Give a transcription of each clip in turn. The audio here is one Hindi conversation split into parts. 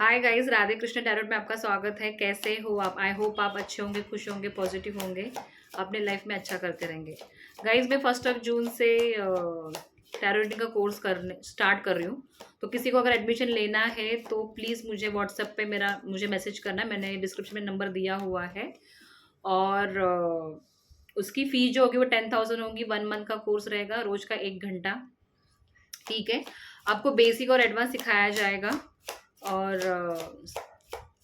Hi guys, Radhe Krishna tarot में आपका स्वागत है। कैसे हो आप? आई होप आप अच्छे होंगे, खुश होंगे, पॉजिटिव होंगे, अपने लाइफ में अच्छा करते रहेंगे। गाइस, मैं 1 जून से टैरो रीडिंग का कोर्स करने स्टार्ट कर रही हूँ। तो किसी को अगर एडमिशन लेना है तो प्लीज़ मुझे व्हाट्सएप पे मुझे मैसेज करना है। मैंने डिस्क्रिप्शन में नंबर दिया हुआ है। और उसकी फ़ी जो होगी वो 10,000 होगी। 1 मंथ का कोर्स रहेगा, रोज़ का 1 घंटा। ठीक है, आपको बेसिक और एडवांस सिखाया जाएगा। और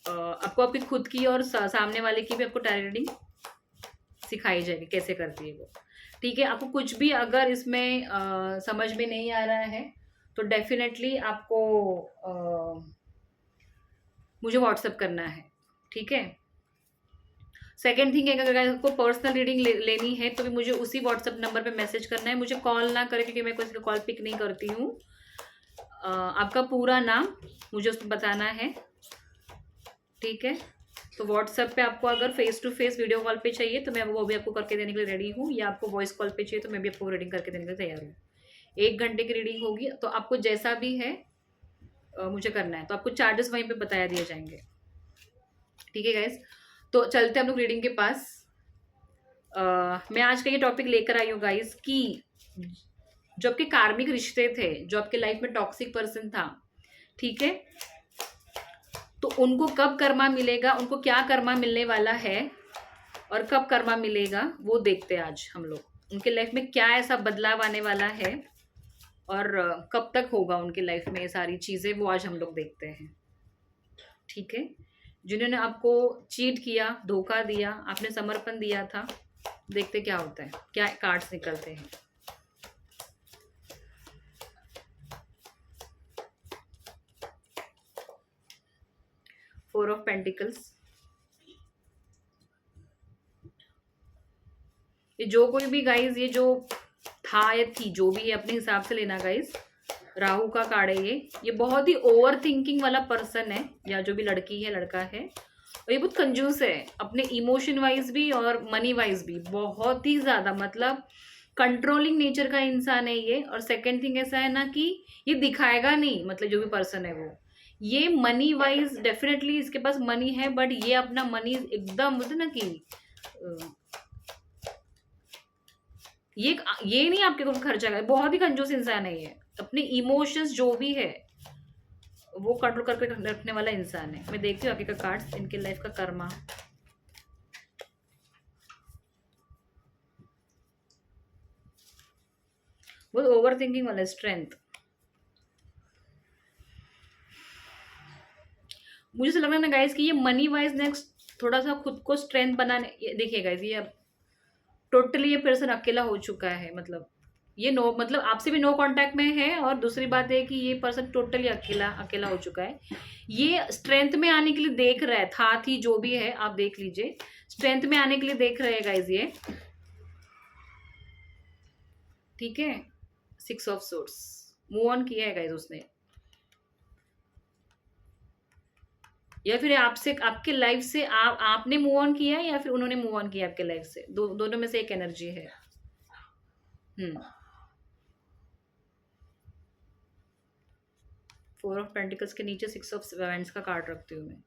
आपको आपकी खुद की और सामने वाले की भी आपको टैरो रीडिंग सिखाई जाएगी, कैसे करती है वो। ठीक है, आपको कुछ भी अगर इसमें समझ में नहीं आ रहा है तो डेफिनेटली आपको मुझे व्हाट्सअप करना है। ठीक है, सेकेंड थिंग है कि अगर आपको पर्सनल रीडिंग लेनी है तो भी मुझे उसी व्हाट्सएप नंबर पे मैसेज करना है। मुझे कॉल ना करें क्योंकि मैं किसी का कॉल पिक नहीं करती हूँ। आपका पूरा नाम मुझे उसमें बताना है। ठीक है, तो व्हाट्सएप पे आपको अगर face to face video call पे चाहिए तो मैं वो भी आपको करके देने के लिए रेडी हूँ, या आपको वॉइस कॉल पे चाहिए तो मैं भी आपको रीडिंग करके देने के लिए तैयार हूँ। 1 घंटे की रीडिंग होगी, तो आपको जैसा भी है मुझे करना है तो आपको चार्जेस वहीं पे बताया दिए जाएंगे। ठीक है गाइज, तो चलते हैं हम लोग रीडिंग के पास। मैं आज का ये टॉपिक लेकर आई हूँ गाइज कि जो आपके कार्मिक रिश्ते थे, जो आपके लाइफ में टॉक्सिक पर्सन था, ठीक है, तो उनको कब कर्मा मिलेगा, उनको क्या कर्मा मिलने वाला है और कब कर्मा मिलेगा वो देखते हैं आज हम लोग। उनके लाइफ में क्या ऐसा बदलाव आने वाला है और कब तक होगा उनके लाइफ में ये सारी चीज़ें, वो आज हम लोग देखते हैं। ठीक है, जिन्होंने आपको चीट किया, धोखा दिया, आपने समर्पण दिया था, देखते क्या होता है, क्या कार्ड्स निकलते हैं। Four of pentacles. ये जो कोई भी गाइज, ये जो था या थी, जो भी है अपने हिसाब से लेना गाइज। राहु का कार्ड है ये बहुत ही ओवर थिंकिंग वाला पर्सन है, या जो भी लड़की है लड़का है, और ये बहुत कंजूस है अपने इमोशन वाइज भी और मनी वाइज भी, बहुत ही ज्यादा, मतलब कंट्रोलिंग नेचर का इंसान है ये। और सेकंड थिंग ऐसा है ना कि ये दिखाएगा नहीं, मतलब जो भी पर्सन है वो, ये मनी वाइज डेफिनेटली इसके पास मनी है, बट ये अपना मनी एकदम बोलते ना कि ये नहीं आपके को खर्चा करे। बहुत ही कंजूस इंसान है ये, अपने इमोशंस जो भी है वो कंट्रोल करके रखने वाला इंसान है। मैं देखती हूँ आगे का कार्ड्स, इनके लाइफ का कर्मा। बहुत ओवर थिंकिंग वाला स्ट्रेंथ। मुझे ऐसा लग रहा है ना गाइज कि ये मनी वाइज नेक्स्ट थोड़ा सा खुद को स्ट्रेंथ बनाने, देखिए गाइज ये अब टोटली ये पर्सन अकेला हो चुका है। मतलब ये नो, मतलब आपसे भी नो कांटेक्ट में है, और दूसरी बात है कि ये पर्सन टोटली अकेला अकेला हो चुका है। ये स्ट्रेंथ में आने के लिए देख रहा है, था थी जो भी है, आप देख लीजिए, स्ट्रेंथ में आने के लिए देख रहे हैं गाइज ये। ठीक है, 6 ऑफ सोर्ड्स, मूव ऑन किया है गाइज उसने, या फिर आपसे, आपके लाइफ से आपने मूव ऑन किया है, या फिर उन्होंने मूव ऑन किया आपके लाइफ से। दोनों में से एक एनर्जी है। 4 ऑफ पेंटिकल्स के नीचे 6 ऑफ वैंड्स का कार्ड रखती हूँ मैं।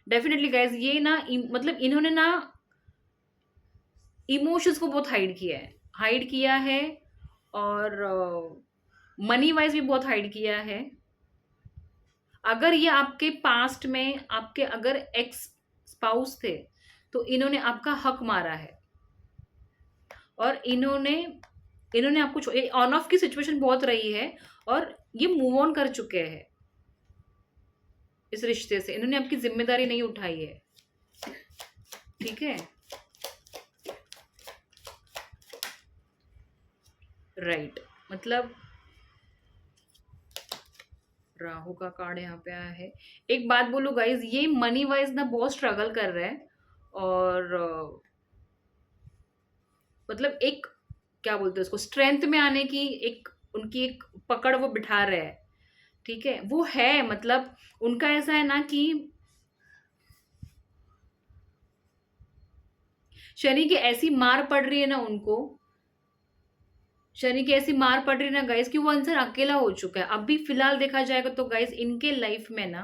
डेफिनेटली गाइज ये ना मतलब इन्होंने ना इमोशंस को बहुत हाइड किया है, और मनी वाइज भी बहुत हाइड किया है। अगर ये आपके पास्ट में आपके अगर एक्स स्पाउस थे तो इन्होंने आपका हक मारा है, और इन्होंने आपको ऑन ऑफ की सिचुएशन बहुत रही है, और ये मूव ऑन कर चुके हैं इस रिश्ते से। इन्होंने आपकी जिम्मेदारी नहीं उठाई है। ठीक है, राइट, मतलब राहु का कार्ड यहाँ पे आया है। एक बात बोलूं गाइज, ये मनी वाइज ना बहुत स्ट्रगल कर रहे हैं, और मतलब एक क्या बोलते हैं उसको, स्ट्रेंथ में आने की एक उनकी एक पकड़ वो बिठा रहे हैं। ठीक है, वो है, मतलब उनका ऐसा है ना कि शनि की ऐसी मार पड़ रही है ना उनको, शनि की ऐसी मार पड़ रही है ना गाइस कि वो इंसान अकेला हो चुका है। अभी फिलहाल देखा जाएगा तो गाइस इनके लाइफ में ना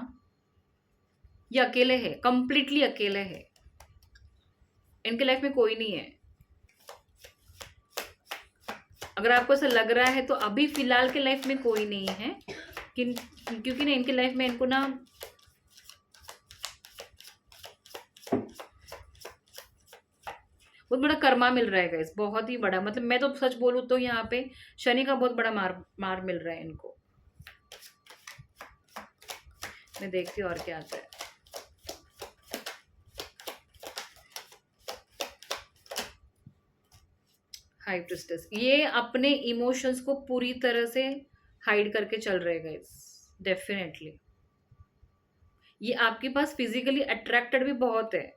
ये अकेले है, कंप्लीटली अकेले है, इनके लाइफ में कोई नहीं है। अगर आपको ऐसा लग रहा है तो अभी फिलहाल के लाइफ में कोई नहीं है, क्योंकि ना इनके लाइफ में इनको ना बहुत बड़ा कर्मा मिल रहा है गाइस, बहुत ही बड़ा। मतलब मैं तो सच बोलूं तो यहाँ पे शनि का बहुत बड़ा मार मिल रहा है इनको। मैं देखती हूँ और क्या आता है। हाई प्रिस्टेस, ये अपने इमोशंस को पूरी तरह से हाइड करके चल रहे गाइस, डेफिनेटली। ये आपके पास फिजिकली अट्रैक्टेड भी बहुत है।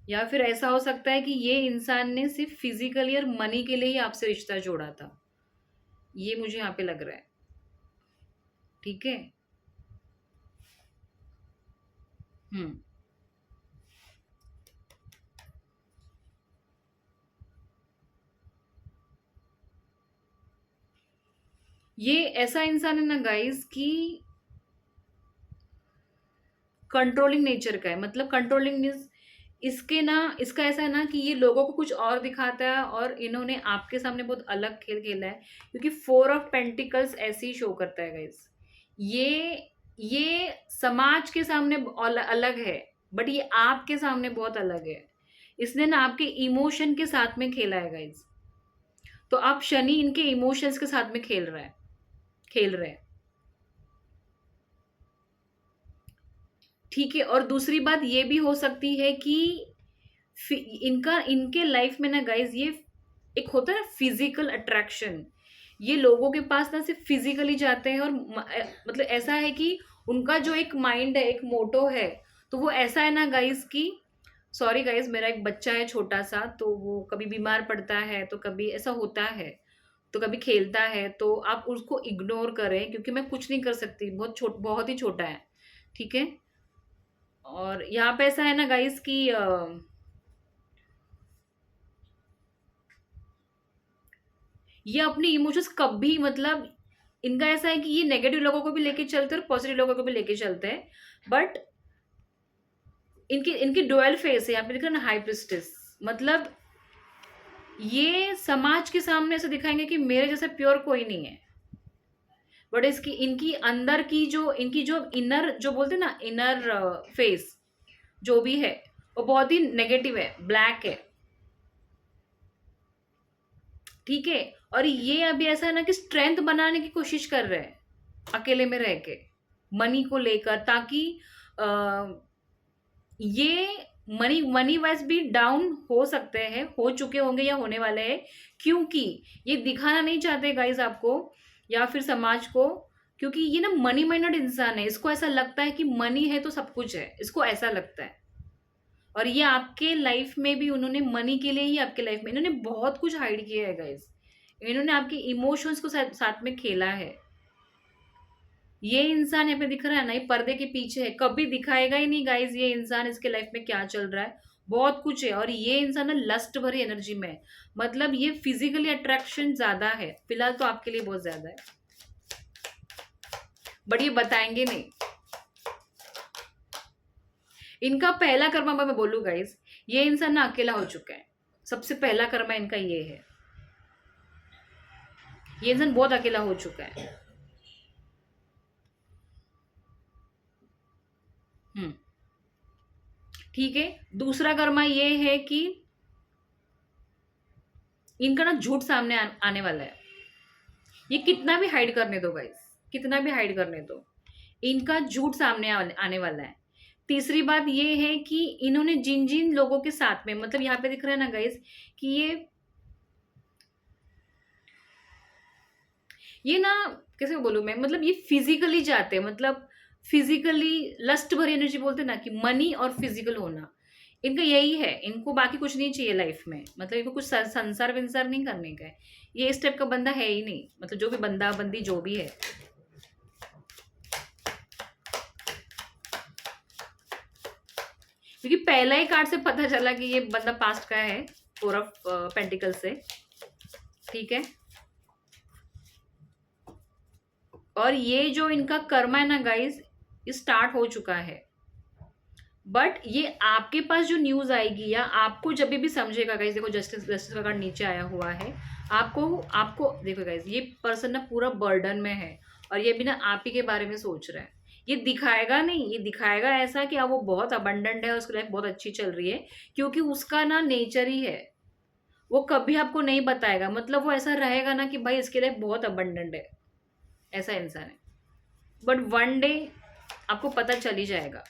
या फिर ऐसा हो सकता है कि ये इंसान ने सिर्फ फिजिकली और मनी के लिए ही आपसे रिश्ता जोड़ा था, ये मुझे यहाँ पे लग रहा है। ठीक है। हम्म। ये ऐसा इंसान है ना गाइस कि कंट्रोलिंग नेचर का है। मतलब कंट्रोलिंग मीन्स इसके ना, इसका ऐसा है ना कि ये लोगों को कुछ और दिखाता है और इन्होंने आपके सामने बहुत अलग खेल खेला है, क्योंकि 4 ऑफ पेंटिकल्स ऐसे ही शो करता है गाइस। ये समाज के सामने अलग है, बट ये आपके सामने बहुत अलग है। इसने ना आपके इमोशन के साथ में खेला है गाइस। तो आप शनि इनके इमोशंस के साथ में खेल रहे हैं। ठीक है। और दूसरी बात ये भी हो सकती है कि इनके लाइफ में ना गाइज, ये एक होता है ना फिजिकल अट्रैक्शन। ये लोगों के पास ना सिर्फ फिजिकली जाते हैं और मतलब ऐसा है कि उनका जो एक माइंड है, एक मोटो है, तो वो ऐसा है ना गाइज कि सॉरी गाइज, मेरा एक बच्चा है छोटा सा, तो वो कभी बीमार पड़ता है, तो कभी ऐसा होता है, तो कभी खेलता है, तो आप उसको इग्नोर करें, क्योंकि मैं कुछ नहीं कर सकती, बहुत ही छोटा है। ठीक है। और यहाँ पे ऐसा है ना गाइस कि ये अपने इमोशंस कभी, मतलब इनका ऐसा है कि ये नेगेटिव लोगों को भी लेके चलते हैं और पॉजिटिव लोगों को भी लेके चलते हैं, बट इनकी इनकी डुअल फेस है। यहाँ पे दिख रहा है ना, हाई प्रिस्टेस। मतलब ये समाज के सामने ऐसा दिखाएंगे कि मेरे जैसा प्योर कोई नहीं है, बट इसकी इनकी अंदर की जो इनकी जो इनर, जो बोलते हैं ना इनर फेस जो भी है, वो बहुत ही नेगेटिव है, ब्लैक है। ठीक है। और ये अभी ऐसा है ना कि स्ट्रेंथ बनाने की कोशिश कर रहे हैं अकेले में रह के, मनी को लेकर, ताकि ये मनी वाइज भी डाउन हो सकते हैं, हो चुके होंगे या होने वाले हैं, क्योंकि ये दिखाना नहीं चाहते गाइज आपको या फिर समाज को, क्योंकि ये ना मनी माइंडेड इंसान है। इसको ऐसा लगता है कि मनी है तो सब कुछ है, इसको ऐसा लगता है। और ये आपके लाइफ में भी उन्होंने मनी के लिए ही आपके लाइफ में इन्होंने बहुत कुछ हाइड किया है गाइज। इन्होंने आपके इमोशंस को साथ में खेला है। ये इंसान यहाँ पे दिख रहा है ना, ये पर्दे के पीछे है, कभी दिखाएगा ही नहीं गाइज ये इंसान इसके लाइफ में क्या चल रहा है, बहुत कुछ है। और ये इंसान ना लस्ट भरी एनर्जी में है, मतलब ये फिजिकली अट्रैक्शन ज्यादा है फिलहाल तो आपके लिए, बहुत ज्यादा है, बट ये बताएंगे नहीं। इनका पहला कर्मा मैं बोलूँ गाइज, ये इंसान ना अकेला हो चुका है। सबसे पहला कर्मा इनका ये है, ये इंसान बहुत अकेला हो चुका है। ठीक है। दूसरा कर्मा ये है कि इनका ना झूठ सामने आने वाला है। ये कितना भी हाइड करने दो गाइस, कितना भी हाइड करने दो, इनका झूठ सामने आने वाला है। तीसरी बात ये है कि इन्होंने जिन जिन लोगों के साथ में, मतलब यहाँ पे दिख रहा है ना गाइस कि ये ना कैसे बोलूं मैं, मतलब ये फिजिकली जाते हैं, मतलब फिजिकली लस्ट भरी एनर्जी बोलते हैं ना, कि मनी और फिजिकल होना इनका यही है। इनको बाकी कुछ नहीं चाहिए लाइफ में, मतलब इनको कुछ संसार विंसार नहीं करने का है। ये इस टाइप का बंदा है ही नहीं, मतलब जो भी बंदा बंदी जो भी है। क्योंकि पहला ही कार्ड से पता चला कि ये बंदा पास्ट का है, 4 ऑफ पेंटिकल से। ठीक है। और ये जो इनका कर्मा है ना गाइज, ये स्टार्ट हो चुका है। बट ये आपके पास जो न्यूज आएगी या आपको जब भी समझेगा गाइज, देखो जस्टिस जस्टिस का कार्ड नीचे आया हुआ है। आपको आपको देखो गाइज, ये पर्सन ना पूरा बर्डन में है और ये भी ना आप ही के बारे में सोच रहा है। ये दिखाएगा नहीं, ये दिखाएगा ऐसा कि वो बहुत अबंडेंट है, उसकी लाइफ बहुत अच्छी चल रही है, क्योंकि उसका ना नेचर ही है। वो कभी आपको नहीं बताएगा, मतलब वो ऐसा रहेगा ना कि भाई इसके लाइफ बहुत अबंडेंट है, ऐसा इंसान है। बट वन डे आपको पता चल ही जाएगा।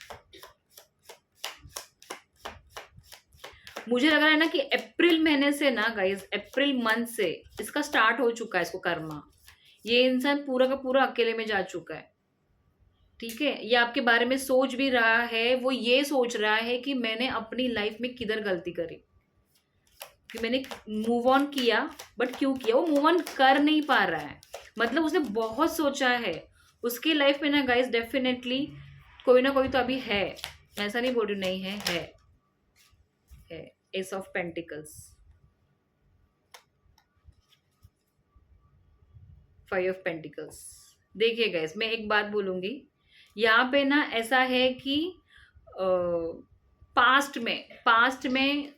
मुझे लग रहा है ना कि अप्रैल महीने से ना गाइज, अप्रैल मंथ से इसका स्टार्ट हो चुका है, इसको कर्मा। ये इंसान पूरा का पूरा अकेले में जा चुका है, ठीक है। ये आपके बारे में सोच भी रहा है, वो ये सोच रहा है कि मैंने अपनी लाइफ में किधर गलती करी, कि मैंने मूव ऑन किया बट क्यों किया। वो मूव ऑन कर नहीं पा रहा है, मतलब उसने बहुत सोचा है। उसकी लाइफ में ना गाइज डेफिनेटली कोई ना कोई तो अभी है, मैं ऐसा नहीं बोल रही नहीं है। S of pentacles, 5 of pentacles. देखिए गाइस, मैं एक बात बोलूंगी, यहाँ पे ना ऐसा है कि पास्ट में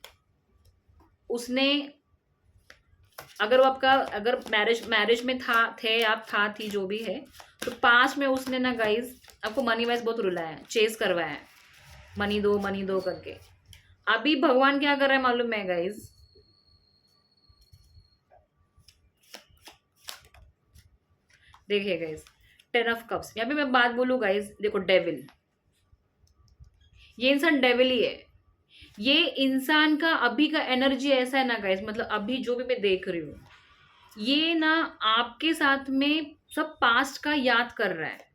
उसने, अगर वो आपका अगर मैरिज में थे आप, थी जो भी है, तो पास्ट में उसने ना गाइस आपको मनी वाइज बहुत रुलाया, चेस करवाया, मनी दो करके। अभी भगवान क्या कर रहा है मालूम है गाइस, देखिए गाइस, 10 ऑफ कप्स। यहाँ पे मैं बात बोलूँ गाइस, देखो डेविल, ये इंसान डेविल ही है। ये इंसान का अभी का एनर्जी ऐसा है ना गाइस, मतलब अभी जो भी मैं देख रही हूँ, ये ना आपके साथ में सब पास्ट का याद कर रहा है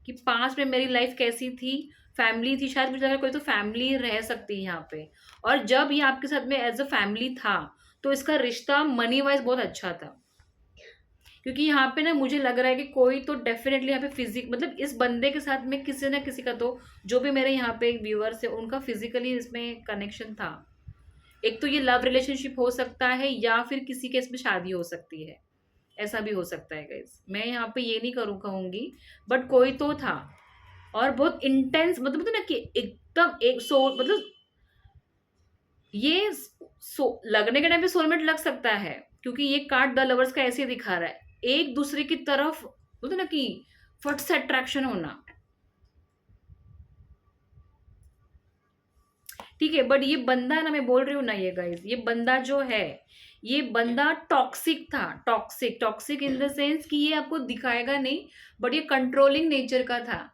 कि पास्ट में मेरी लाइफ कैसी थी, फैमिली थी, शायद मुझे लग रहा है कोई तो फैमिली रह सकती है यहाँ पे। और जब ये आपके साथ में एज अ फैमिली था, तो इसका रिश्ता मनी वाइज बहुत अच्छा था, क्योंकि यहाँ पे ना मुझे लग रहा है कि कोई तो डेफिनेटली यहाँ पे फिजिक, मतलब इस बंदे के साथ में किसी ना किसी का तो, जो भी मेरे यहाँ पे व्यूअर्स है उनका फिजिकली इसमें कनेक्शन था। एक तो ये लव रिलेशनशिप हो सकता है, या फिर किसी के इसमें शादी हो सकती है, ऐसा भी हो सकता है गाइस। मैं यहाँ पे ये नहीं कहूँगी, बट कोई तो था और बहुत इंटेंस, मतलब ना कि एकदम एक मतलब ये लगने के टाइम पे सोलमेट लग सकता है, क्योंकि ये कार्ड द लवर्स का ऐसे दिखा रहा है, एक दूसरे की तरफ बोलते ना कि फट से अट्रैक्शन होना, ठीक है। बट ये बंदा ना, मैं बोल रही हूँ ना ये गाइस, ये बंदा जो है, ये बंदा टॉक्सिक था, टॉक्सिक इन द सेंस कि ये आपको दिखाएगा नहीं, बट ये कंट्रोलिंग नेचर का था,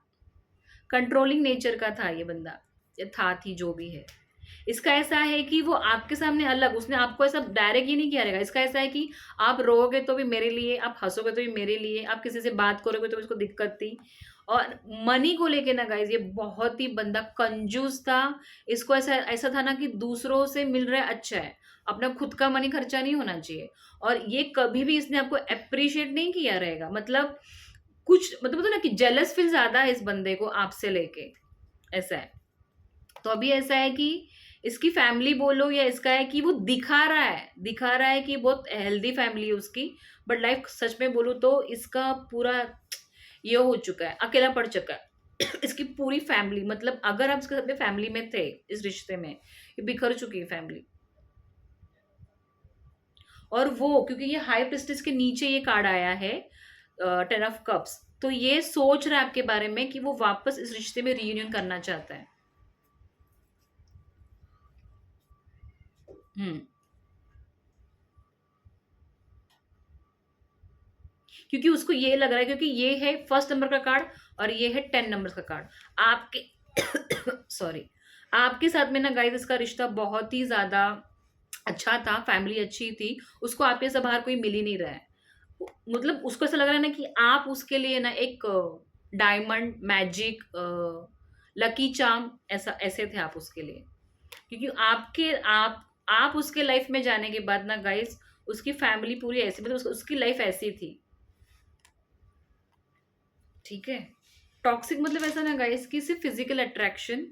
ये बंदा, ये थी जो भी है। इसका ऐसा है कि वो आपके सामने अलग, उसने आपको ऐसा डायरेक्ट ये नहीं किया रहेगा। इसका ऐसा है कि आप रोओगे तो भी मेरे लिए, आप हंसोगे तो भी मेरे लिए, आप किसी से बात करोगे तो इसको दिक्कत थी। और मनी को लेके ना गाइज, ये बहुत ही बंदा कंजूस था। इसको ऐसा था ना कि दूसरों से मिल रहा है अच्छा है, अपना खुद का मनी खर्चा नहीं होना चाहिए। और ये कभी भी इसने आपको अप्रिशिएट नहीं किया रहेगा, मतलब कुछ, मतलब ना कि जेलस फील ज्यादा है इस बंदे को आपसे लेके, ऐसा है। तो अभी ऐसा है कि इसकी फैमिली बोलो या इसका है कि वो दिखा रहा है कि बहुत हेल्दी फैमिली है उसकी, बट लाइफ सच में बोलूँ तो इसका पूरा ये हो चुका है, अकेला पड़ चुका है। इसकी पूरी फैमिली, मतलब अगर आप इसके साथ फैमिली में थे, इस रिश्ते में, ये बिखर चुकी है फैमिली। और वो क्योंकि ये हाई प्रिस्टिस के नीचे ये कार्ड आया है, 10 ऑफ कप्स, तो ये सोच रहा है आपके बारे में कि वो वापस इस रिश्ते में रीयूनियन करना चाहता है। क्योंकि उसको ये लग रहा है, क्योंकि ये है फर्स्ट नंबर का कार्ड और ये है 10 नंबर का कार्ड आपके सॉरी, आपके साथ में ना गाइस इसका रिश्ता बहुत ही ज्यादा अच्छा था, फैमिली अच्छी थी, उसको आपके से बाहर कोई मिल ही नहीं रहा है। मतलब उसको ऐसा लग रहा है ना कि आप उसके लिए ना एक डायमंड, मैजिक, लकी चार्म, ऐसे थे आप उसके लिए। क्योंकि आप उसके लाइफ में जाने के बाद ना गाइस, उसकी फैमिली पूरी ऐसी, मतलब उसकी लाइफ ऐसी थी, ठीक है। टॉक्सिक मतलब ऐसा ना गाइस कि सिर्फ फिजिकल अट्रैक्शन,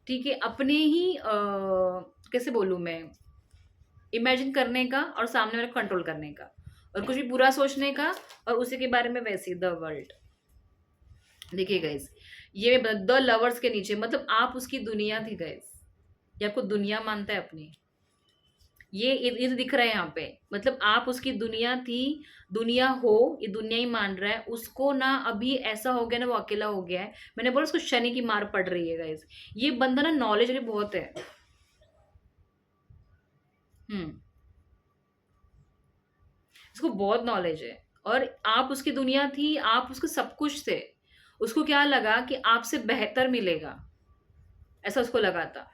ठीक है, अपने ही कैसे बोलूं मैं, इमेजिन करने का और सामने वाले को कंट्रोल करने का। और कुछ भी बुरा सोचने का, और उसी के बारे में वैसे द वर्ल्ड। देखिए गाइस, ये द लवर्स के नीचे मतलब आप उसकी दुनिया थी गाइस, ये आपको दुनिया मानता है अपनी, ये दिख रहा है यहाँ पे, मतलब आप उसकी दुनिया थी, दुनिया हो, ये दुनिया ही मान रहा है उसको ना। अभी ऐसा हो गया ना, वो अकेला हो गया है, मैंने बोला उसको शनि की मार पड़ रही है गाइस। ये बंदा ना नॉलेज भी बहुत है। हम्म, इसको बहुत नॉलेज है, और आप उसकी दुनिया थी, आप उसके सब कुछ थे। उसको क्या लगा कि आपसे बेहतर मिलेगा, ऐसा उसको लगा था।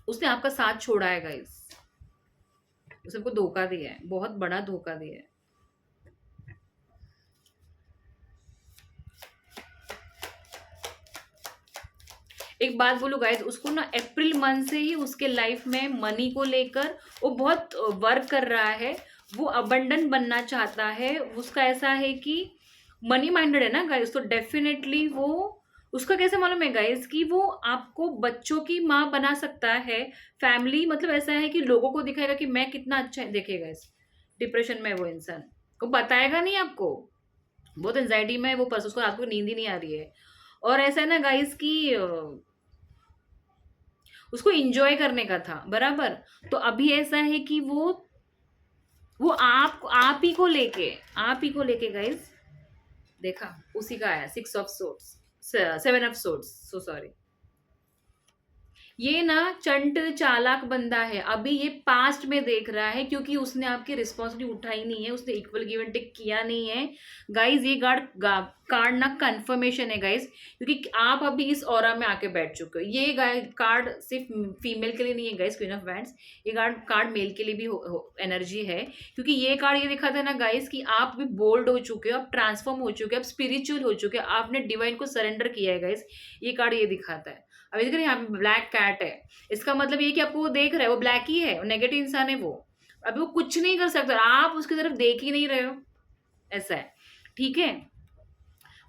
उसने आपका साथ छोड़ा है गाइस, उसने आपको धोखा दिया है, बहुत बड़ा धोखा दिया है। एक बात बोलूं गाइस, उसको ना अप्रैल मंथ से ही उसके लाइफ में मनी को लेकर वो बहुत वर्क कर रहा है। वो अबंडन बनना चाहता है, उसका ऐसा है कि मनी माइंडेड है ना गाइस, तो डेफिनेटली वो, उसका कैसे मालूम है गाइस कि वो आपको बच्चों की माँ बना सकता है। फैमिली मतलब ऐसा है कि लोगों को दिखाएगा कि मैं कितना अच्छा है। देखिए गाइस, डिप्रेशन में है वो इंसान, वो बताएगा नहीं आपको, बहुत एंजाइटी में है वो पर्सन, उसको रात को नींद ही नहीं आ रही है। और ऐसा है ना गाइस कि उसको इंजॉय करने का था बराबर। तो अभी ऐसा है कि वो आप ही को लेके गाइस, देखा उसी का आया 6 of swords, 7 of swords, so sorry. ये ना चंट चालाक बंदा है, अभी ये पास्ट में देख रहा है, क्योंकि उसने आपकी रिस्पॉन्सिबिलिटी उठाई नहीं है, उसने इक्वल गिव एंड टेक किया नहीं है गाइज। ये कार्ड ना कंफर्मेशन है गाइज, क्योंकि आप अभी इस ऑरा में आके बैठ चुके हो। ये कार्ड सिर्फ फीमेल के लिए नहीं है गाइज, क्वीन ऑफ वैंड्स, ये कार्ड मेल के लिए भी एनर्जी है। क्योंकि ये कार्ड ये दिखाता है ना गाइज कि आप भी बोल्ड हो चुके हो, आप ट्रांसफॉर्म हो चुके हो, आप स्पिरिचुअल हो चुके हो, आपने डिवाइन को सरेंडर किया है गाइज। ये कार्ड ये दिखाता है। अब देखिए यहाँ पे ब्लैक कैट है, इसका मतलब ये कि आपको वो देख रहा है, वो ब्लैक ही है, नेगेटिव इंसान है वो, अभी वो कुछ नहीं कर सकता, आप उसकी तरफ देख ही नहीं रहे हो, ऐसा है। ठीक है,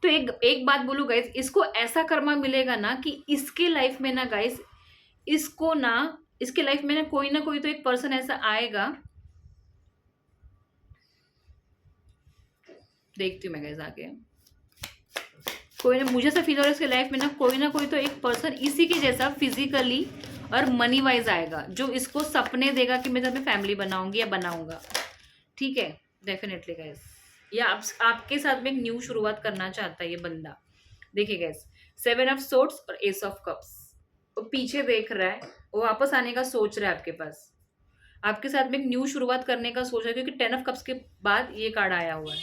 तो एक बात बोलूं गाइस, इसको ऐसा कर्मा मिलेगा ना कि इसके लाइफ में ना गाइस, इसको ना इसके लाइफ में ना कोई तो एक पर्सन ऐसा आएगा, देखती हूँ मैं गाइस आगे, कोई ना, मुझे ऐसा फील हो रहा है इसके लाइफ में ना कोई तो एक पर्सन इसी के जैसा फिजिकली और मनी वाइज आएगा, जो इसको सपने देगा कि मैं जब मैं फैमिली बनाऊंगी या बनाऊंगा। ठीक है, डेफिनेटली गाइस, या आपके साथ में एक न्यू शुरुआत करना चाहता है ये बंदा। देखिए गाइस, 7 ऑफ सोर्ड्स और एस ऑफ कप्स, वो पीछे देख रहा है, वो वापस आने का सोच रहा है आपके पास, आपके साथ में एक न्यू शुरुआत करने का सोच रहा है, क्योंकि 10 ऑफ कप्स के बाद ये कार्ड आया हुआ है।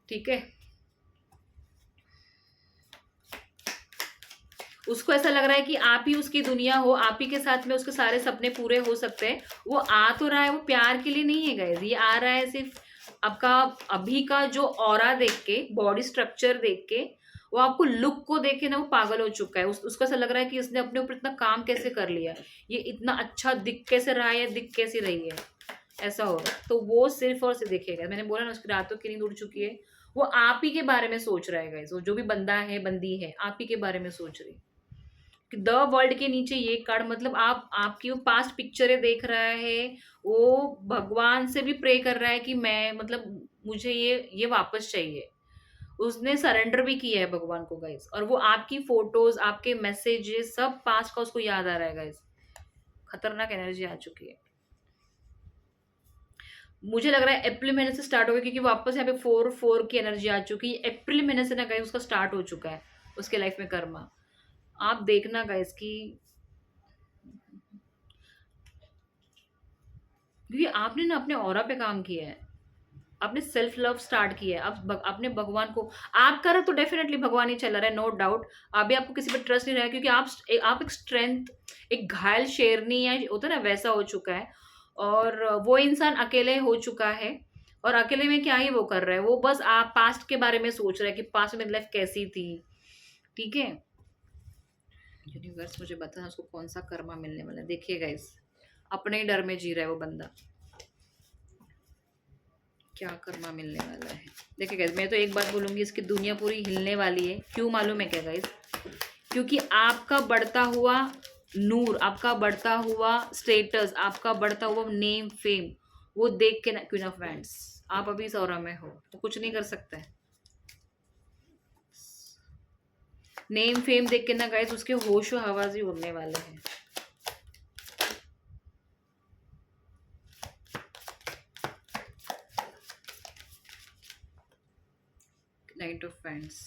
ठीक है, उसको ऐसा लग रहा है कि आप ही उसकी दुनिया हो, आप ही के साथ में उसके सारे सपने पूरे हो सकते हैं। वो आ तो रहा है, वो प्यार के लिए नहीं है गाइस, ये आ रहा है सिर्फ आपका अभी का जो ऑरा देख के, बॉडी स्ट्रक्चर देख के, वो आपको लुक को देख के ना वो पागल हो चुका है। उसको ऐसा लग रहा है कि उसने अपने ऊपर इतना काम कैसे कर लिया, ये इतना अच्छा दिख कैसे रहा है, दिख कैसी रही है, ऐसा हो रहा है। तो वो सिर्फ और सिर्फ देखेगा, मैंने बोला ना उसकी रातों की नींद उड़ चुकी है, वो आप ही के बारे में सोच रहा है गाइस, वो जो भी बंदा है बंदी है आप ही के बारे में सोच रही। द वर्ल्ड के नीचे ये कार्ड मतलब आपकी वो पास्ट पिक्चरें देख रहा है, वो भगवान से भी प्रे कर रहा है कि मैं मतलब मुझे ये वापस चाहिए। उसने सरेंडर भी किया है भगवान को गाइस, और वो आपकी फोटोज, आपके मैसेजेस, सब पास्ट का उसको याद आ रहा है गाइस। खतरनाक एनर्जी आ चुकी है, मुझे लग रहा है अप्रैल महीने से स्टार्ट हो गया, क्योंकि वापस यहाँ पे 4 की एनर्जी आ चुकी है। अप्रैल महीने से ना गाइस उसका स्टार्ट हो चुका है उसके लाइफ में कर्मा। आप देखना गाइस कि, क्योंकि आपने ना अपने ऑरा पे काम किया है, आपने सेल्फ लव स्टार्ट किया है, आपने भगवान को, आप कर रहे तो डेफिनेटली भगवान ही चला रहा है, नो डाउट। अभी आपको किसी पर ट्रस्ट नहीं रहा है, क्योंकि आप एक स्ट्रेंथ, एक घायल शेरनी या होता है ना, वैसा हो चुका है। और वो इंसान अकेले हो चुका है, और अकेले में क्या ही वो कर रहा है, वो बस आप पास्ट के बारे में सोच रहा है कि पास्ट में लाइफ कैसी थी। ठीक है, यूनिवर्स मुझे बताना उसको कौन सा कर्मा मिलने वाला है। देखिए गाइस, अपने ही डर में जी रहा है वो बंदा, क्या कर्मा मिलने वाला है। देखिए गाइस, मैं तो एक बात बोलूंगी, इसकी दुनिया पूरी हिलने वाली है। क्यों मालूम है क्या गाइस, क्योंकि आपका बढ़ता हुआ नूर, आपका बढ़ता हुआ स्टेटस, आपका बढ़ता हुआ नेम फेम, वो देख के ना, क्वीन ऑफ वैंड्स, आप अभी इस ऑरा में हो तो कुछ नहीं कर सकता है। नेम फेम देख के ना गाइस उसके होशो हवास ही उड़ने वाले हैं। नाइट ऑफ वैंड्स,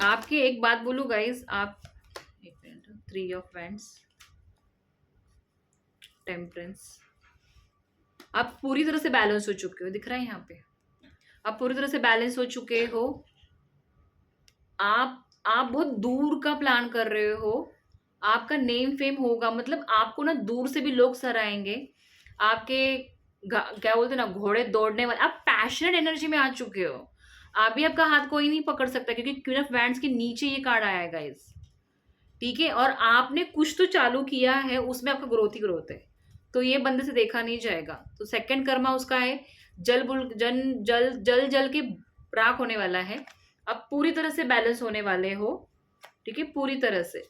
आपके एक बात बोलूं गाइस, आप एक मिनट, 3 ऑफ वैंड्स, टेम्परेंस, आप पूरी तरह से बैलेंस हो चुके हो, दिख रहा है यहाँ पे, आप पूरी तरह से बैलेंस हो चुके हो। आप बहुत दूर का प्लान कर रहे हो, आपका नेम फेम होगा, मतलब आपको ना दूर से भी लोग सराहेंगे, आपके क्या बोलते हैं ना, घोड़े दौड़ने वाले, आप पैशनेट एनर्जी में आ चुके हो। अभी आपका हाथ कोई नहीं पकड़ सकता, क्योंकि क्वीन ऑफ वैंड्स के नीचे ये कार्ड आया है गाइस, ठीक है। और आपने कुछ तो चालू किया है, उसमें आपका ग्रोथ ही ग्रोथ है, तो ये बंदे से देखा नहीं जाएगा। तो सेकंड कर्मा उसका है जल बुल जन जल जल जल के राख होने वाला है। अब पूरी तरह से बैलेंस होने वाले हो, ठीक है, पूरी तरह से।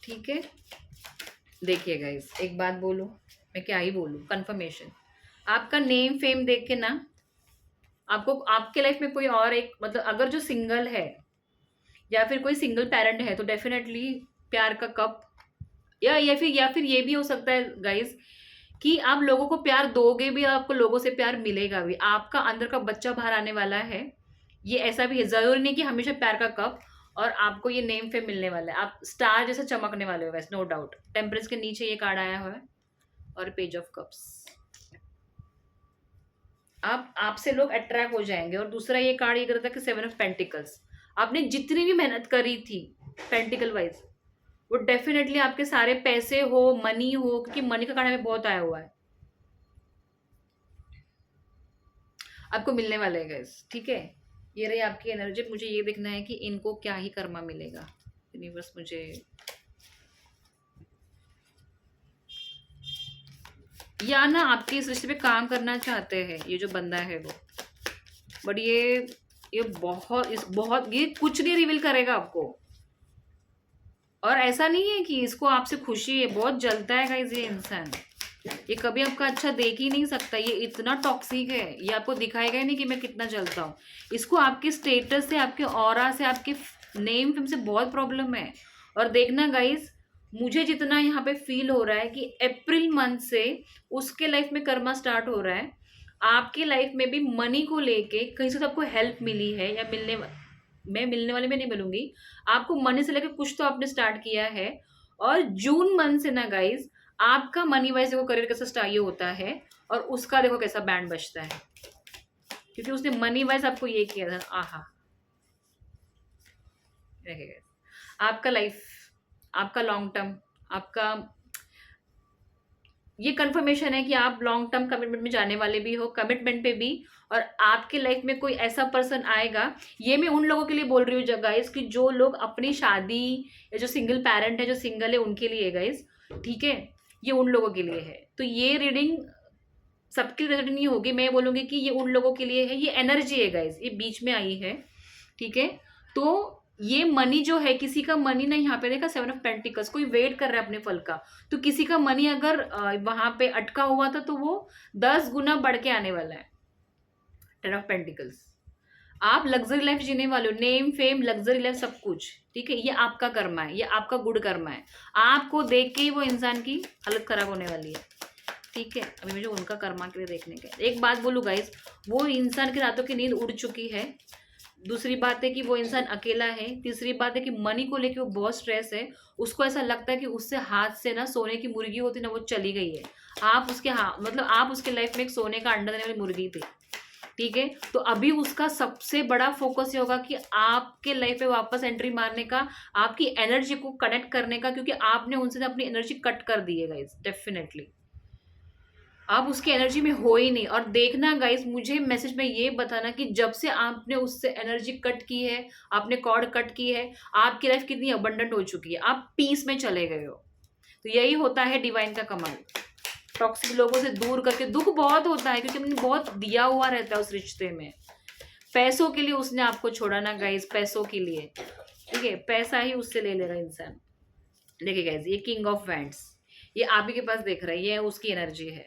ठीक है, देखिए गाइस, एक बात बोलूं, मैं क्या ही बोलूं, कंफर्मेशन, आपका नेम फेम देख के ना आपको आपके लाइफ में कोई और एक, मतलब अगर जो सिंगल है या फिर कोई सिंगल पेरेंट है तो डेफिनेटली प्यार का कप, या फिर ये भी हो सकता है गाइस कि आप लोगों को प्यार दोगे भी, आपको लोगों से प्यार मिलेगा भी, आपका अंदर का बच्चा बाहर आने वाला है। ये ऐसा भी है, जरूरी नहीं कि हमेशा प्यार का कप, और आपको ये नेम फेम मिलने वाला है, आप स्टार जैसे चमकने वाले हो वैसे, नो डाउट। टेम्परेंस के नीचे ये कार्ड आया हुआ है, और पेज ऑफ कप्स, आपसे लोग अट्रैक्ट हो जाएंगे। और दूसरा ये कार्ड ये करता है कि 7 ऑफ पेंटिकल्स, आपने जितनी भी मेहनत करी थी पेंटिकल वाइज, वो डेफिनेटली आपके सारे पैसे हो, मनी हो, क्योंकि मनी का कार्ड हमें बहुत आया हुआ है, आपको मिलने वाले हैं गाइस, ठीक है। ये रही आपकी एनर्जी, मुझे ये देखना है कि इनको क्या ही कर्मा मिलेगा, यूनिवर्स मुझे, या ना आपके इस रिश्ते पे काम करना चाहते हैं ये जो बंदा है वो, बट ये बहुत ये कुछ नहीं रिवील करेगा आपको। और ऐसा नहीं है कि इसको आपसे खुशी है, बहुत जलता है गाइस ये इंसान, ये कभी आपका अच्छा देख ही नहीं सकता, ये इतना टॉक्सिक है, ये आपको दिखाएगा ही नहीं कि मैं कितना जलता हूँ। इसको आपके स्टेटस से, आपके ऑरा से, आपके नेम फेम से बहुत प्रॉब्लम है। और देखना गाइस, मुझे जितना यहाँ पे फील हो रहा है कि अप्रैल मंथ से उसके लाइफ में कर्मा स्टार्ट हो रहा है, आपके लाइफ में भी मनी को लेके कहीं से आपको हेल्प मिली है, या मिलने वाले में नहीं मिलूंगी, आपको मनी से लेकर कुछ तो आपने स्टार्ट किया है। और जून मंथ से ना गाइज आपका मनी वाइज देखो करियर कैसा स्टार्ट ये होता है, और उसका देखो कैसा बैंड बजता है, क्योंकि उसने मनी वाइज आपको ये किया था। आहा, आपका लाइफ, आपका लॉन्ग टर्म, आपका ये कंफर्मेशन है कि आप लॉन्ग टर्म कमिटमेंट में जाने वाले भी हो, कमिटमेंट पे भी। और आपके लाइफ में कोई ऐसा पर्सन आएगा, ये मैं उन लोगों के लिए बोल रही हूँ गाइस कि जो लोग अपनी शादी, या जो सिंगल पेरेंट है, जो सिंगल है, उनके लिए गाइस, ठीक है, ये उन लोगों के लिए है। तो ये रीडिंग सबके लिए नहीं होगी, मैं बोलूंगी कि ये उन लोगों के लिए है, ये एनर्जी है गाइस, ये बीच में आई है, ठीक है। तो ये मनी जो है, किसी का मनी ना, यहाँ पे देखा 7 ऑफ पेंटिकल्स, कोई वेट कर रहा है अपने फल का, तो किसी का मनी अगर वहां पे अटका हुआ था तो वो 10 गुना बढ़ के आने वाला है। 10 ऑफ पेंटिकल्स, आप लग्जरी लाइफ जीने वाले हो, नेम फेम लग्जरी लाइफ सब कुछ, ठीक है, ये आपका कर्मा है, ये आपका गुड कर्मा है। आपको देख के ही वो इंसान की हालत खराब होने वाली है, ठीक है। अभी मुझे उनका कर्मा के लिए देखने का। एक बात बोलूं गाइस, वो इंसान की रातों की नींद उड़ चुकी है। दूसरी बात है कि वो इंसान अकेला है। तीसरी बात है कि मनी को लेके वो बहुत स्ट्रेस है, उसको ऐसा लगता है कि उससे हाथ से ना सोने की मुर्गी होती ना, वो चली गई है। आप उसके मतलब आप उसके लाइफ में एक सोने का अंडा देने वाली मुर्गी थी, ठीक है। तो अभी उसका सबसे बड़ा फोकस ये होगा कि आपके लाइफ में वापस एंट्री मारने का, आपकी एनर्जी को कनेक्ट करने का, क्योंकि आपने उनसे अपनी एनर्जी कट कर दी है गाइस, डेफिनेटली आप उसकी एनर्जी में हो ही नहीं। और देखना गाइस, मुझे मैसेज में ये बताना कि जब से आपने उससे एनर्जी कट की है, आपने कॉर्ड कट की है, आपकी लाइफ कितनी अबंडेंट हो चुकी है, आप पीस में चले गए हो। तो यही होता है डिवाइन का कमाल, टॉक्सिक लोगों से दूर करके। दुख बहुत होता है क्योंकि हमने बहुत दिया हुआ रहता है उस रिश्ते में, पैसों के लिए उसने आपको छोड़ा ना गाइस, पैसों के लिए, ठीक है, पैसा ही उससे ले लेगा इंसान। देखिए गाइस, ये किंग ऑफ वैंड्स, ये आप ही के पास देख रहा है, ये उसकी एनर्जी है,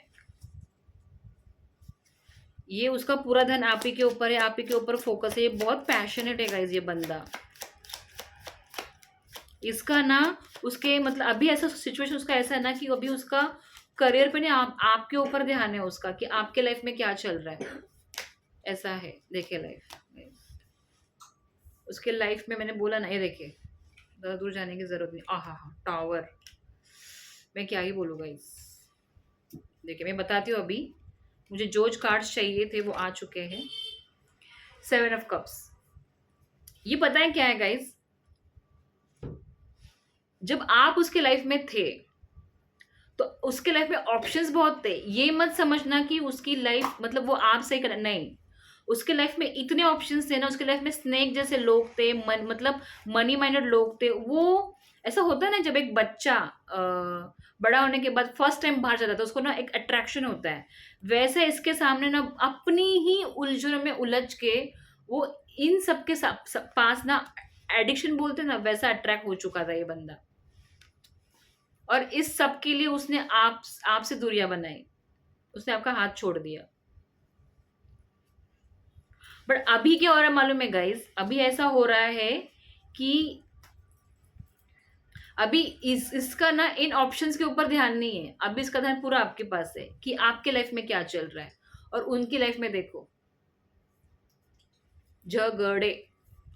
ये उसका पूरा धन आप ही के ऊपर है, आप ही के ऊपर फोकस है, ये बहुत पैशनेट है गाइस ये बंदा। इसका ना उसके मतलब अभी ऐसा सिचुएशन उसका ऐसा है ना कि अभी उसका करियर पे नहीं, आपके ऊपर ध्यान है उसका कि आपके लाइफ में क्या चल रहा है, ऐसा है। देखिए लाइफ उसके लाइफ में, मैंने बोला ना, ये देखिए ज़्यादा दूर जाने की जरूरत नहीं। आहा हा, टावर, मैं क्या ही बोलूँगा इस। देखिए मैं बताती हूँ, अभी मुझे जो कार्ड्स चाहिए थे वो आ चुके हैं। 7 ऑफ कप्स, ये पता है क्या है गाइस, जब आप उसके लाइफ में थे तो उसके लाइफ में ऑप्शंस बहुत थे। ये मत समझना कि उसकी लाइफ मतलब वो आप सही कर, नहीं, उसके लाइफ में इतने ऑप्शंस थे ना, उसके लाइफ में स्नेक जैसे लोग थे, मतलब मनी माइंडेड लोग थे। वो ऐसा होता है ना, जब एक बच्चा बड़ा होने के बाद फर्स्ट टाइम बाहर जाता है तो उसको ना एक अट्रैक्शन होता है, वैसे इसके सामने ना अपनी ही उलझनों में उलझ के वो इन सबके पास ना, एडिक्शन बोलते हैं ना, वैसा अट्रैक्ट हो चुका था ये बंदा। और इस सब के लिए उसने आपसे दूरियां बनाई, उसने आपका हाथ छोड़ दिया। बट अभी क्या हो रहा है मालूम है गाइस, अभी ऐसा हो रहा है कि अभी इसका ना इन ऑप्शंस के ऊपर ध्यान नहीं है, अभी इसका ध्यान पूरा आपके पास है कि आपके लाइफ में क्या चल रहा है। और उनकी लाइफ में देखो झगड़े,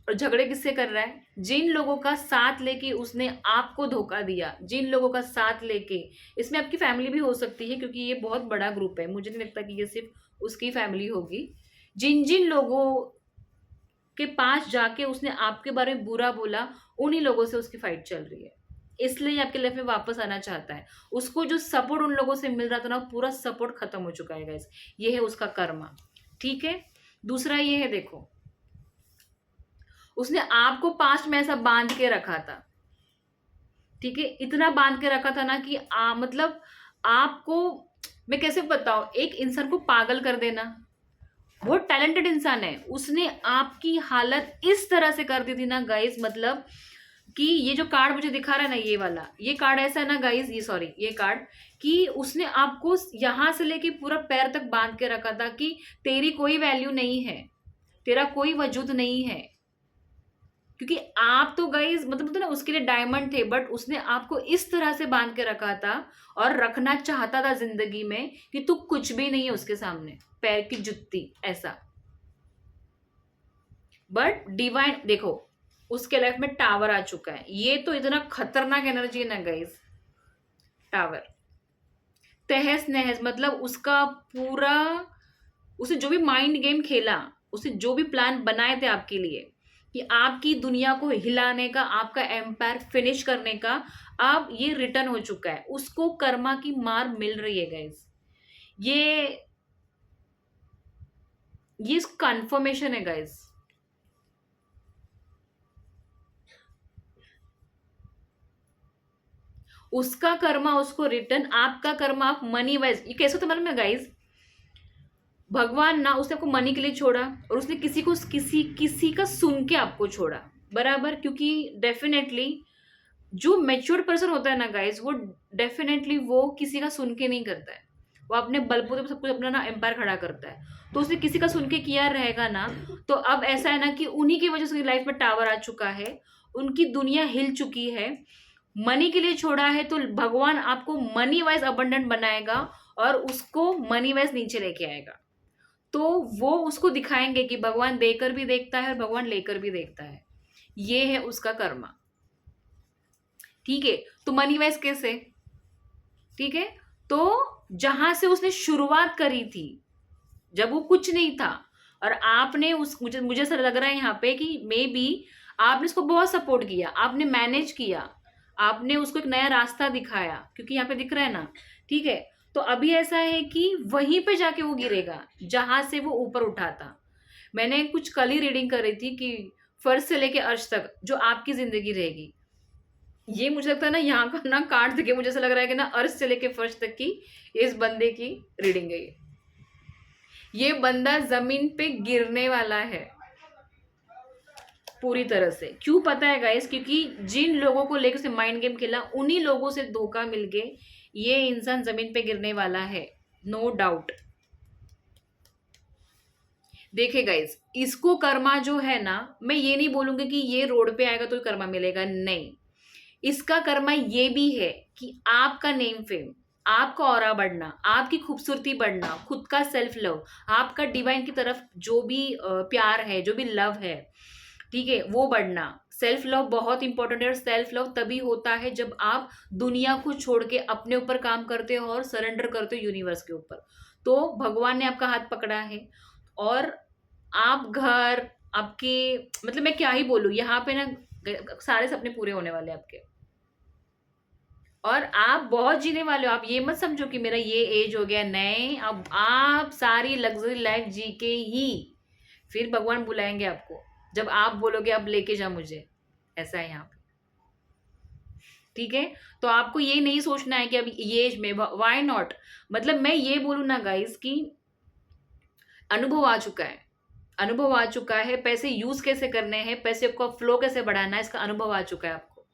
और झगड़े किससे कर रहा है, जिन लोगों का साथ लेके उसने आपको धोखा दिया, जिन लोगों का साथ लेके, इसमें आपकी फैमिली भी हो सकती है क्योंकि ये बहुत बड़ा ग्रुप है, मुझे नहीं लगता कि ये सिर्फ उसकी फैमिली होगी। जिन जिन लोगों के पास जाके उसने आपके बारे में बुरा बोला, उन्हीं लोगों से उसकी फाइट चल रही है, इसलिए आपके लाइफ में वापस आना चाहता है। उसको जो सपोर्ट उन लोगों से मिल रहा था ना, पूरा सपोर्ट खत्म हो चुका है गाइस, ये है उसका कर्मा, ठीक है। दूसरा ये है, देखो उसने आपको पास्ट में ऐसा बांध के रखा था, ठीक है, इतना बांध के रखा था ना कि मतलब आपको, मैं कैसे बताऊं, एक इंसान को पागल कर देना, बहुत टैलेंटेड इंसान है, उसने आपकी हालत इस तरह से कर दी थी ना गाइस, मतलब कि ये जो कार्ड मुझे दिखा रहा है ना, ये वाला, ये कार्ड ऐसा है ना गाइस, ये सॉरी, ये कार्ड, कि उसने आपको यहां से लेके पूरा पैर तक बांध के रखा था कि तेरी कोई वैल्यू नहीं है, तेरा कोई वजूद नहीं है, क्योंकि आप तो गाइस मतलब ना उसके लिए डायमंड थे, बट उसने आपको इस तरह से बांध के रखा था और रखना चाहता था जिंदगी में कि तू कुछ भी नहीं है उसके सामने, पैर की जुत्ती ऐसा। बट डिवाइन देखो उसके लाइफ में टावर आ चुका है, ये तो इतना खतरनाक एनर्जी है ना गाइस, टावर, तहस नहस, मतलब उसका पूरा, उसे जो भी माइंड गेम खेला, उसे जो भी प्लान बनाए थे आपके लिए कि आपकी दुनिया को हिलाने का, आपका एम्पायर फिनिश करने का, अब ये रिटर्न हो चुका है, उसको कर्मा की मार मिल रही है गाइस, ये कंफर्मेशन है गाइस। उसका कर्मा उसको रिटर्न, आपका कर्मा आप मनी वाइज, ये कैसे होता मालूम है गाइस, भगवान ना उसने आपको मनी के लिए छोड़ा और उसने किसी का सुन के आपको छोड़ा, बराबर, क्योंकि डेफिनेटली जो मैच्योर पर्सन होता है ना गाइस, वो डेफिनेटली वो किसी का सुन के नहीं करता है, वो अपने बलबूते पे सब कुछ अपना ना एम्पायर खड़ा करता है, तो उसने किसी का सुन के किया रहेगा ना, तो अब ऐसा है ना कि उन्हीं की वजह से उसकी लाइफ में टावर आ चुका है, उनकी दुनिया हिल चुकी है, मनी के लिए छोड़ा है, तो भगवान आपको मनी वाइज अबंडेंट बनाएगा और उसको मनी वाइज नीचे लेके आएगा, तो वो उसको दिखाएंगे कि भगवान देकर भी देखता है और भगवान लेकर भी देखता है, ये है उसका कर्मा, ठीक है। तो मनी वाइज कैसे, ठीक है, तो जहां से उसने शुरुआत करी थी, जब वो कुछ नहीं था, और आपने मुझे ऐसा लग रहा है यहाँ पे कि मे बी आपने उसको बहुत सपोर्ट किया, आपने मैनेज किया, आपने उसको एक नया रास्ता दिखाया, क्योंकि यहाँ पे दिख रहा है ना, ठीक है। तो अभी ऐसा है कि वहीं पे जाके वो गिरेगा जहां से वो ऊपर उठा था। मैंने कुछ कल ही रीडिंग कर रही थी कि फर्स्ट से लेके अर्श तक जो आपकी जिंदगी रहेगी, ये मुझे लगता है ना, यहाँ का ना कार्ड देखे मुझे ऐसा लग रहा है कि ना अर्श से लेके फर्श तक की इस बंदे की रीडिंग है, ये बंदा जमीन पे गिरने वाला है, पूरी तरह से। क्यों पता है गाइस? क्योंकि जिन लोगों को लेकर उसे माइंड गेम खेला, उन्हीं लोगों से धोखा मिल के ये इंसान जमीन पे गिरने वाला है, नो डाउट। देखिए गाइस, इसको कर्मा जो है ना, मैं ये नहीं बोलूंगी कि ये रोड पे आएगा तो कर्मा मिलेगा, नहीं। इसका कर्मा ये भी है कि आपका नेम फेम, आपका ऑरा बढ़ना, आपकी खूबसूरती बढ़ना, खुद का सेल्फ लव, आपका डिवाइन की तरफ जो भी प्यार है, जो भी लव है, ठीक है, वो बढ़ना। सेल्फ लव बहुत इंपॉर्टेंट है, और सेल्फ लव तभी होता है जब आप दुनिया को छोड़ के अपने ऊपर काम करते हो और सरेंडर करते हो यूनिवर्स के ऊपर। तो भगवान ने आपका हाथ पकड़ा है, और आप घर आपके, मतलब मैं क्या ही बोलूं, यहाँ पे ना सारे सपने पूरे होने वाले हैं आपके, और आप बहुत जीने वाले हो। आप ये मत समझो कि मेरा ये एज हो गया, नहीं, अब आप सारी लग्जरी लाइफ जी के ही फिर भगवान बुलाएंगे आपको, जब आप बोलोगे अब लेके जा मुझे। ऐसा है यहाँ पे, ठीक है। तो आपको ये नहीं सोचना है कि अब ये एज में व्हाई नॉट, मतलब मैं ये बोलूँ ना गाइस कि अनुभव आ चुका है, अनुभव आ चुका है, पैसे यूज कैसे करने हैं, पैसे को फ्लो कैसे बढ़ाना है, इसका अनुभव आ चुका है आपको।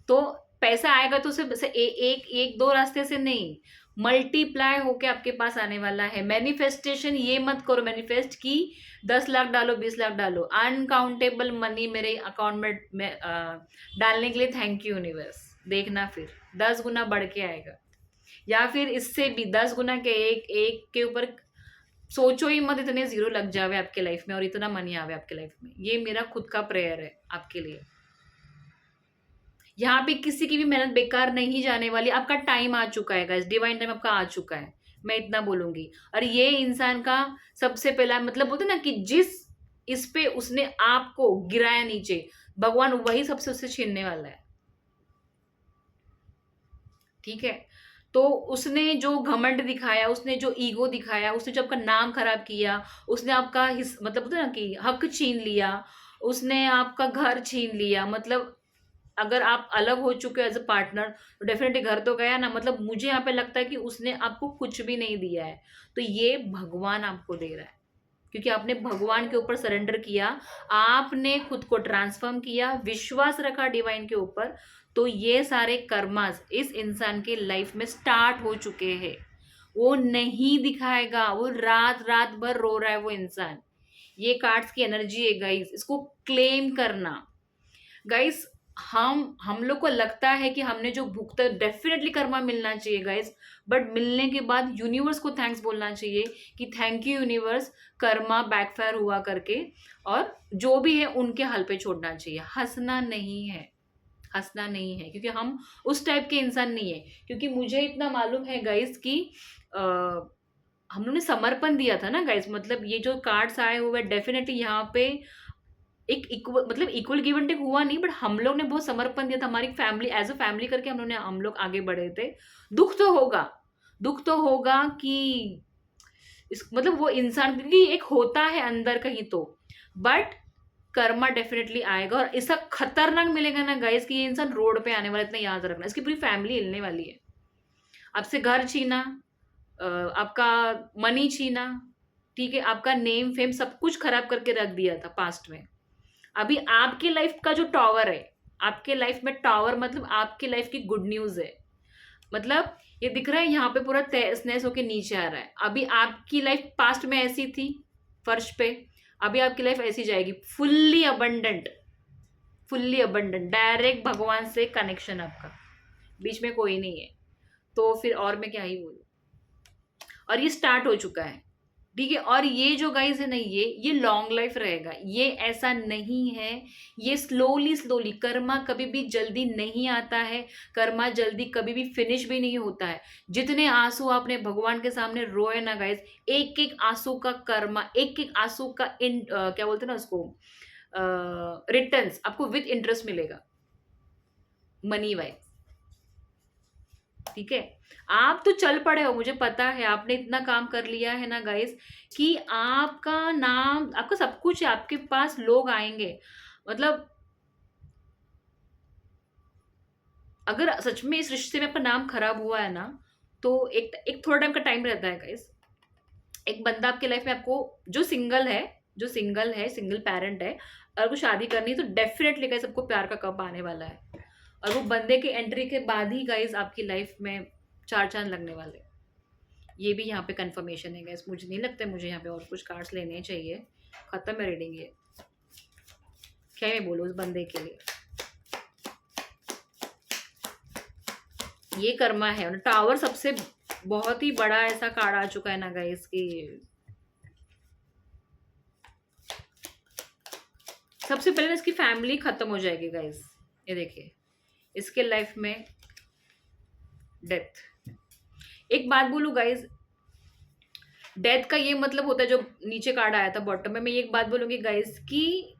तो पैसा आएगा तो सिर्फ एक एक दो रास्ते से नहीं, मल्टीप्लाई होके आपके पास आने वाला है। मैनिफेस्टेशन ये मत करो मैनिफेस्ट की 10 लाख डालो, 20 लाख डालो, अनकाउंटेबल मनी मेरे अकाउंट में डालने के लिए थैंक यू यूनिवर्स। देखना फिर 10 गुना बढ़ के आएगा, या फिर इससे भी 10 गुना के एक एक के ऊपर। सोचो ही मत इतने जीरो लग जावे आपके लाइफ में और इतना मनी आवे आपके लाइफ में। ये मेरा खुद का प्रेयर है आपके लिए। यहाँ पे किसी की भी मेहनत बेकार नहीं जाने वाली। आपका टाइम आ चुका है गाइस, डिवाइन टाइम आपका आ चुका है, मैं इतना बोलूंगी। और ये इंसान का सबसे पहला मतलब बोलते ना कि जिस इस पे उसने आपको गिराया नीचे, भगवान वही सबसे उससे छीनने वाला है, ठीक है। तो उसने जो घमंड दिखाया, उसने जो ईगो दिखाया, उसने जो आपका नाम खराब किया, उसने आपका मतलब होता है ना कि हक छीन लिया, उसने आपका घर छीन लिया। मतलब अगर आप अलग हो चुके हो एज अ पार्टनर तो डेफिनेटली घर तो गया ना, मतलब मुझे यहाँ पे लगता है कि उसने आपको कुछ भी नहीं दिया है, तो ये भगवान आपको दे रहा है, क्योंकि आपने भगवान के ऊपर सरेंडर किया, आपने खुद को ट्रांसफॉर्म किया, विश्वास रखा डिवाइन के ऊपर। तो ये सारे कर्मास इस इंसान के लाइफ में स्टार्ट हो चुके हैं। वो नहीं दिखाएगा, वो रात रात भर रो रहा है वो इंसान। ये कार्ड्स की एनर्जी है गाइस, इसको क्लेम करना। गाइस, हम लोग को लगता है कि हमने जो भुगता, डेफिनेटली कर्मा मिलना चाहिए गाइस, बट मिलने के बाद यूनिवर्स को थैंक्स बोलना चाहिए कि thank you universe, Karma backfire हुआ करके, और जो भी है उनके हल पे छोड़ना चाहिए। हंसना नहीं है, हंसना नहीं है, क्योंकि हम उस टाइप के इंसान नहीं है। क्योंकि मुझे इतना मालूम है गाइस कि हम लोगों ने समर्पण दिया था ना गाइस, मतलब ये जो कार्ड्स आए हुए डेफिनेटली यहाँ पे एक इक्वल, मतलब इक्वल गिव एंड टेक हुआ नहीं, बट हम लोग ने बहुत समर्पण दिया था, हमारी फैमिली एज अ फैमिली करके हम लोग आगे बढ़े थे। दुख तो होगा, दुख तो होगा कि इस मतलब वो इंसान, क्योंकि एक होता है अंदर कहीं तो, बट कर्मा डेफिनेटली आएगा। और ऐसा खतरनाक मिलेगा ना गाइस कि ये इंसान रोड पे आने वाला, इतना याद रखना। इसकी पूरी फैमिली हिलने वाली है। आपसे घर छीना, आपका मनी छीना, ठीक है, आपका नेम फेम सब कुछ खराब करके रख दिया था पास्ट में। अभी आपके लाइफ का जो टावर है, आपके लाइफ में टावर मतलब आपके लाइफ की गुड न्यूज है। मतलब ये दिख रहा है यहाँ पे पूरा तहस नहस होके नीचे आ रहा है। अभी आपकी लाइफ पास्ट में ऐसी थी फर्श पे, अभी आपकी लाइफ ऐसी जाएगी, fully abundant, fully abundant, direct भगवान से कनेक्शन आपका, बीच में कोई नहीं है। तो फिर और मैं क्या ही बोलूं, और ये स्टार्ट हो चुका है, ठीक है। और ये जो गाइस है ना, ये लॉन्ग लाइफ रहेगा, ये ऐसा नहीं है, ये स्लोली स्लोली। कर्मा कभी भी जल्दी नहीं आता है, कर्मा जल्दी कभी भी फिनिश भी नहीं होता है। जितने आंसू आपने भगवान के सामने रोए ना गाइस, एक एक आंसू का कर्मा, एक एक आंसू का क्या बोलते हैं ना उसको, रिटर्न्स आपको विद इंटरेस्ट मिलेगा, मनी वाइज, ठीक है। आप तो चल पड़े हो, मुझे पता है, आपने इतना काम कर लिया है ना गाइस कि आपका नाम, आपका सब कुछ है, आपके पास लोग आएंगे। मतलब अगर सच में इस रिश्ते में आपका नाम खराब हुआ है ना, तो एक थोड़ा टाइम का टाइम रहता है गाइस। एक बंदा आपके लाइफ में आपको, जो सिंगल है, सिंगल पेरेंट है, अगर कुछ शादी करनी है तो डेफिनेटली गाइस सबको प्यार का कप आने वाला है, और वो बंदे के एंट्री के बाद ही गाइस आपकी लाइफ में चार चांद लगने वाले। ये भी यहाँ पे कंफर्मेशन है गाइस। मुझे नहीं लगता मुझे यहाँ पे और कुछ कार्ड्स लेने चाहिए। खत्म है रीडिंग ये। क्या मैं बोलूँ उस बंदे के लिए, ये कर्मा है। और टावर सबसे बहुत ही बड़ा ऐसा कार्ड आ चुका है ना गाइस कि सबसे पहले इसकी फैमिली खत्म हो जाएगी गाइस। ये देखिए इसके लाइफ में डेथ। एक बात बोलूं गाइस, डेथ का ये मतलब होता है, जो नीचे कार्ड आया था बॉटम में, मैं एक बात बोलूंगी गाइस कि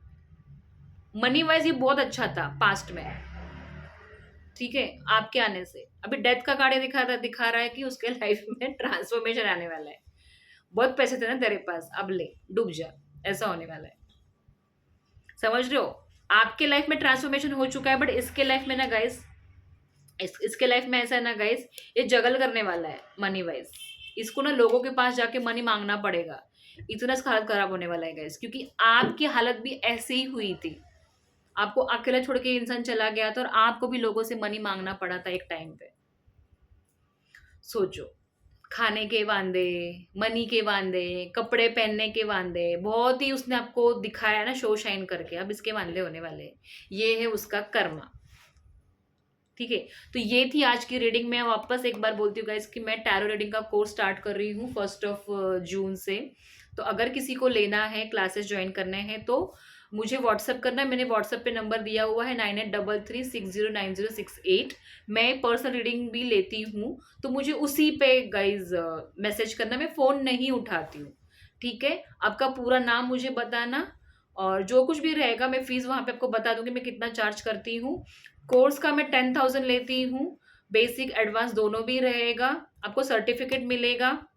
मनी वाइज ये बहुत अच्छा था पास्ट में, ठीक है, आपके आने से। अभी डेथ का कार्ड दिखा रहा है कि उसके लाइफ में ट्रांसफॉर्मेशन आने वाला है। बहुत पैसे थे ना तेरे पास, अब ले डूब जा, ऐसा होने वाला है। समझ रहे हो? आपके लाइफ में ट्रांसफॉर्मेशन हो चुका है, बट इसके लाइफ में ना गाइस, इसके लाइफ में ऐसा है ना गाइस, ये जगल करने वाला है मनी वाइज। इसको ना लोगों के पास जाके मनी मांगना पड़ेगा, इतना हालत खराब होने वाला है गाइस, क्योंकि आपकी हालत भी ऐसे ही हुई थी। आपको अकेला छोड़ के इंसान चला गया था और आपको भी लोगों से मनी मांगना पड़ा था एक टाइम पे। सोचो, खाने के वांदे, मनी के वांदे, कपड़े पहनने के वांदे, बहुत ही उसने आपको दिखाया ना शो शाइन करके। अब इसके वांदे होने वाले हैं। ये है उसका कर्मा, ठीक है। तो ये थी आज की रीडिंग। मैं वापस एक बार बोलती हूँ गाइस कि मैं टैरो रीडिंग का कोर्स स्टार्ट कर रही हूँ 1 जून से। तो अगर किसी को लेना है, क्लासेस ज्वाइन करने हैं, तो मुझे व्हाट्सअप करना है। मैंने व्हाट्सअप पे नंबर दिया हुआ है 9833609068। मैं पर्सनल रीडिंग भी लेती हूँ, तो मुझे उसी पे गाइज मैसेज करना। मैं फ़ोन नहीं उठाती हूँ, ठीक है। आपका पूरा नाम मुझे बताना, और जो कुछ भी रहेगा मैं फीस वहाँ पे आपको बता दूंगी मैं कितना चार्ज करती हूँ। कोर्स का मैं 10,000 लेती हूँ, बेसिक एडवांस दोनों भी रहेगा। आपको सर्टिफिकेट मिलेगा।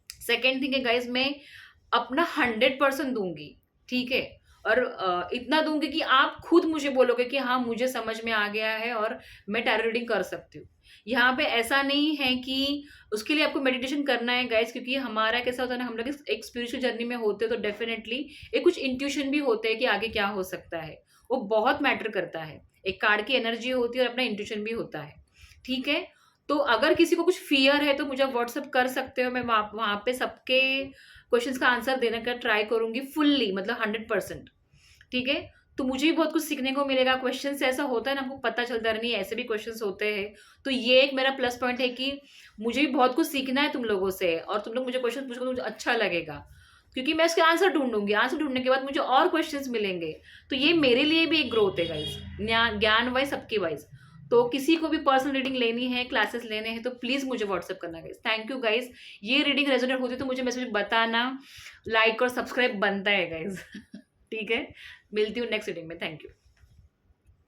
सेकेंड थिंग है गाइज, मैं अपना 100% दूंगी, ठीक है। और इतना दूंगी कि आप खुद मुझे बोलोगे कि हाँ मुझे समझ में आ गया है और मैं टैरो रीडिंग कर सकती हूँ। यहाँ पे ऐसा नहीं है कि उसके लिए आपको मेडिटेशन करना है गाइस, क्योंकि हमारा कैसा होता है ना, हम लोग एक स्पिरिचुअल जर्नी में होते हैं, तो डेफिनेटली एक कुछ इंट्यूशन भी होते हैं कि आगे क्या हो सकता है। वो बहुत मैटर करता है। एक कार्ड की एनर्जी होती है और अपना इंट्यूशन भी होता है, ठीक है। तो अगर किसी को कुछ फियर है तो मुझे व्हाट्सअप कर सकते हो। मैं वहाँ पे सबके क्वेश्चंस का आंसर देने का ट्राई करूंगी फुल्ली, मतलब 100%, ठीक है। तो मुझे भी बहुत कुछ सीखने को मिलेगा। क्वेश्चन से ऐसा होता है ना, हमको पता चलता है नहीं ऐसे भी क्वेश्चंस होते हैं। तो ये एक मेरा प्लस पॉइंट है कि मुझे भी बहुत कुछ सीखना है तुम लोगों से, और तुम लोग मुझे क्वेश्चन पूछो तो मुझे अच्छा लगेगा, क्योंकि मैं इसके आंसर ढूंढूंगी। आंसर ढूंढने के बाद मुझे और क्वेश्चंस मिलेंगे। तो ये मेरे लिए भी एक ग्रोथ है गाइस, ज्ञान वाइज, सबके वाइज। तो किसी को भी पर्सनल रीडिंग लेनी है, क्लासेस लेने हैं, तो प्लीज मुझे व्हाट्सअप करना गाइस। Thank you guys. ये रीडिंग रेजोनेट होती है तो मुझे मैसेज बताना। लाइक और सब्सक्राइब बनता है गाइस ठीक है। मिलती हूँ नेक्स्ट रीडिंग में। Thank you.